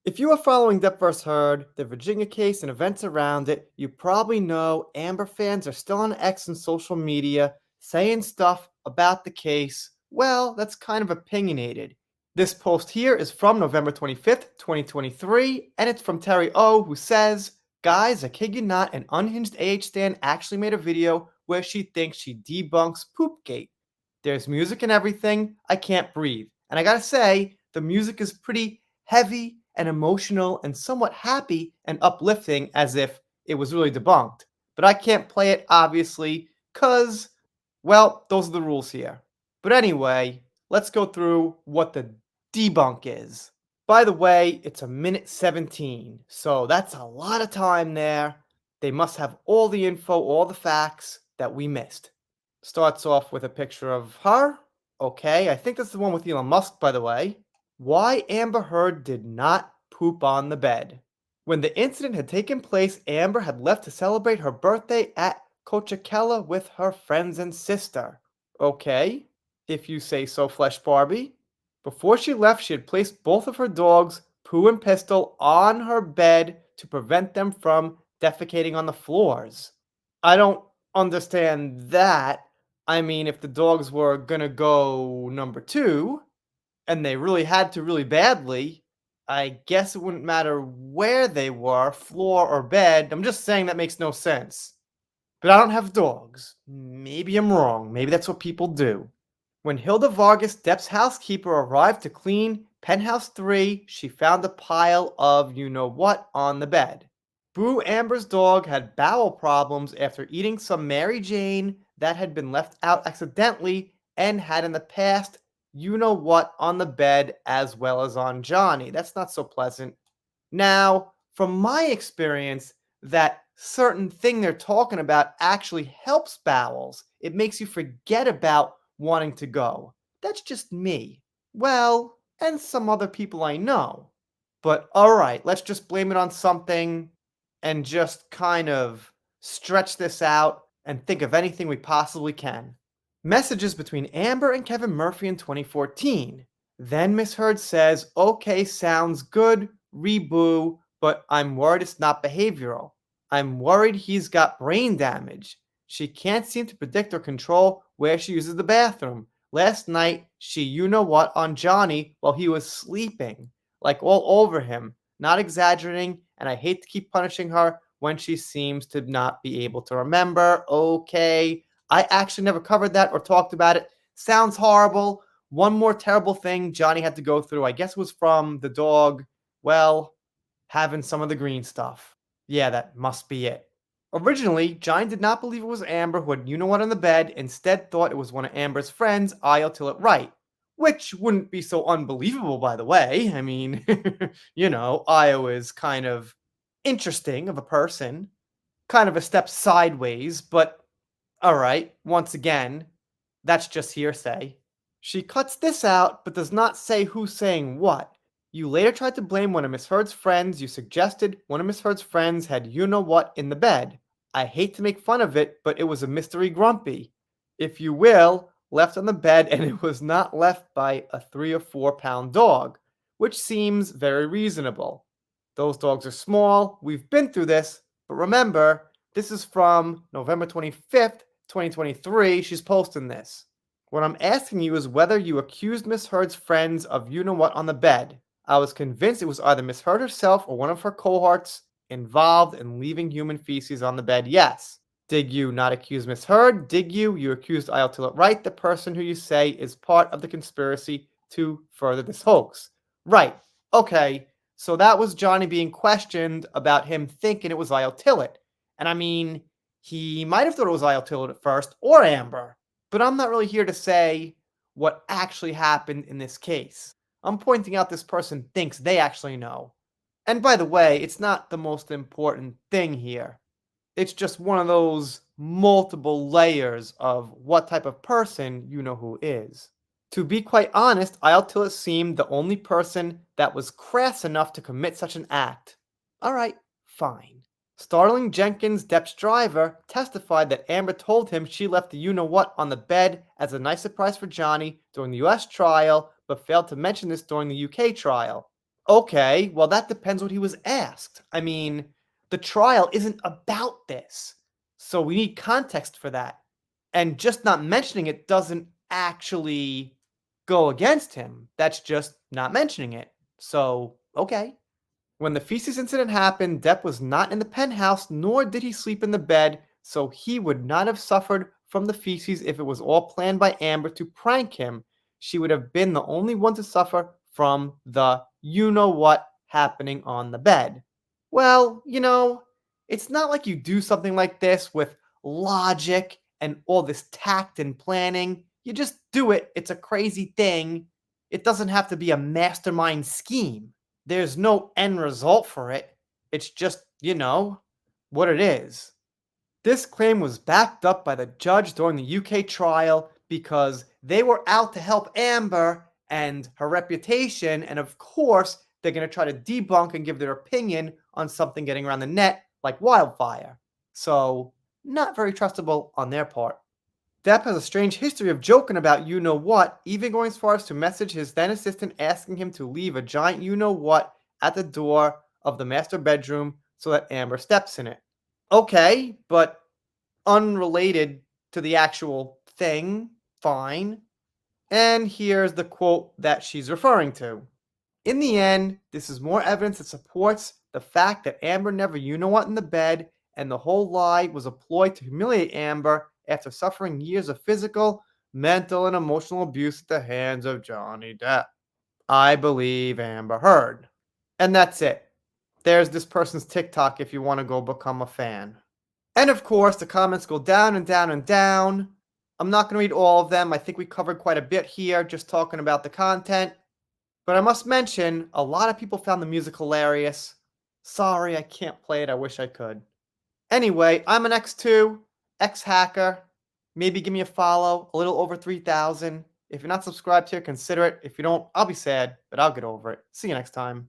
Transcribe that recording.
If you are following Depp vs. Heard, the Virginia case and events around it, you probably know Amber fans are still on X and social media saying stuff about the case, well, that's kind of opinionated. This post here is from November 25th, 2023, and it's from Terry O, who says, "Guys, I kid you not, an unhinged AH stan actually made a video where she thinks she debunks Poopgate. There's music and everything, I can't breathe. And I gotta say, the music is pretty heavy and emotional and somewhat happy and uplifting as if it was really debunked. But I can't play it, obviously, because, well, those are the rules here. But anyway, let's go through what the debunk is. By the way, it's a minute 17, so that's a lot of time there. They must have all the info, all the facts that we missed. Starts off with a picture of her. Okay, I think that's the one with Elon Musk, by the way. Why Amber Heard did not poop on the bed. When the incident had taken place, Amber had left to celebrate her birthday at Coachella with her friends and sister. Okay, if you say so, Flesh Barbie. Before she left, she had placed both of her dogs, Pooh and Pistol, on her bed to prevent them from defecating on the floors. I don't understand that. I mean, if the dogs were gonna go number two, and they really had to really badly, I guess it wouldn't matter where they were, floor or bed. I'm just saying that makes no sense. But I don't have dogs. Maybe I'm wrong. Maybe that's what people do. When Hilda Vargas, Depp's housekeeper, arrived to clean Penthouse 3, she found a pile of you-know-what on the bed. Boo Amber's dog had bowel problems after eating some Mary Jane that had been left out accidentally and had in the past you-know-what on the bed as well as on Johnny. That's not so pleasant. Now, from my experience, that certain thing they're talking about actually helps bowels. It makes you forget about wanting to go. That's just me. Well, and some other people I know. But alright, let's just blame it on something and just kind of stretch this out and think of anything we possibly can. Messages between Amber and Kevin Murphy in 2014. Then Miss Heard says, "Okay, sounds good, reboo, but I'm worried it's not behavioral. I'm worried he's got brain damage. She can't seem to predict or control where she uses the bathroom. Last night, she you-know-what on Johnny while he was sleeping, like all over him. Not exaggerating, and I hate to keep punishing her when she seems to not be able to remember." Okay, I actually never covered that or talked about it. Sounds horrible. One more terrible thing Johnny had to go through, I guess, was from the dog, well, having some of the green stuff. Yeah, that must be it. Originally, Johnny did not believe it was Amber who had you-know-what on the bed, instead thought it was one of Amber's friends, I'll Till It Right. Which wouldn't be so unbelievable, by the way. I mean, Io is kind of interesting of a person. Kind of a step sideways, but alright, once again, that's just hearsay. She cuts this out, but does not say who's saying what. You later tried to blame one of Miss Heard's friends. You suggested one of Miss Heard's friends had you-know-what in the bed. I hate to make fun of it, but it was a mystery grumpy, if you will, left on the bed, and it was not left by a 3 or 4 pound dog, which seems very reasonable. Those dogs are small. We've been through this, but remember, this is from November 25th, 2023. She's posting this. What I'm asking you is whether you accused Miss Heard's friends of you-know-what on the bed. I was convinced it was either Miss Heard herself or one of her cohorts involved in leaving human feces on the bed. Yes. Did you not accuse Miss Heard? Did you? You accused I'll Till It Right, the person who you say is part of the conspiracy to further this hoax. Right. Okay. So that was Johnny being questioned about him thinking it was I'll Till It. And I mean, he might have thought it was I'll Till It at first, or Amber. But I'm not really here to say what actually happened in this case. I'm pointing out this person thinks they actually know. And by the way, it's not the most important thing here. It's just one of those multiple layers of what type of person you know who is. To be quite honest, I'll Till It seemed the only person that was crass enough to commit such an act. Alright, fine. Starling Jenkins, Depp's driver, testified that Amber told him she left the you-know-what on the bed as a nice surprise for Johnny during the US trial, but failed to mention this during the UK trial. Okay, well, that depends what he was asked. I mean, the trial isn't about this. So we need context for that. And just not mentioning it doesn't actually go against him. That's just not mentioning it. So, okay. When the feces incident happened, Depp was not in the penthouse, nor did he sleep in the bed, so he would not have suffered from the feces if it was all planned by Amber to prank him. She would have been the only one to suffer from the you know what happening on the bed. Well, it's not like you do something like this with logic and all this tact and planning. You just do it. It's a crazy thing. It doesn't have to be a mastermind scheme. There's no end result for it. It's just, what it is. This claim was backed up by the judge during the UK trial because they were out to help Amber and her reputation, and of course, they're going to try to debunk and give their opinion on something getting around the net like wildfire. So, not very trustable on their part. Depp has a strange history of joking about you know what, even going as far as to message his then assistant asking him to leave a giant you know what at the door of the master bedroom so that Amber steps in it. Okay, but unrelated to the actual thing, fine. And here's the quote that she's referring to. In the end, this is more evidence that supports the fact that Amber never you know what in the bed, and the whole lie was a ploy to humiliate Amber after suffering years of physical, mental, and emotional abuse at the hands of Johnny Depp. I believe Amber Heard. And that's it. There's this person's TikTok if you want to go become a fan. And of course, the comments go down and down and down. I'm not going to read all of them. I think we covered quite a bit here just talking about the content. But I must mention, a lot of people found the music hilarious. Sorry, I can't play it. I wish I could. Anyway, I'm an X2, X-hacker. Maybe give me a follow, a little over 3,000. If you're not subscribed here, consider it. If you don't, I'll be sad, but I'll get over it. See you next time.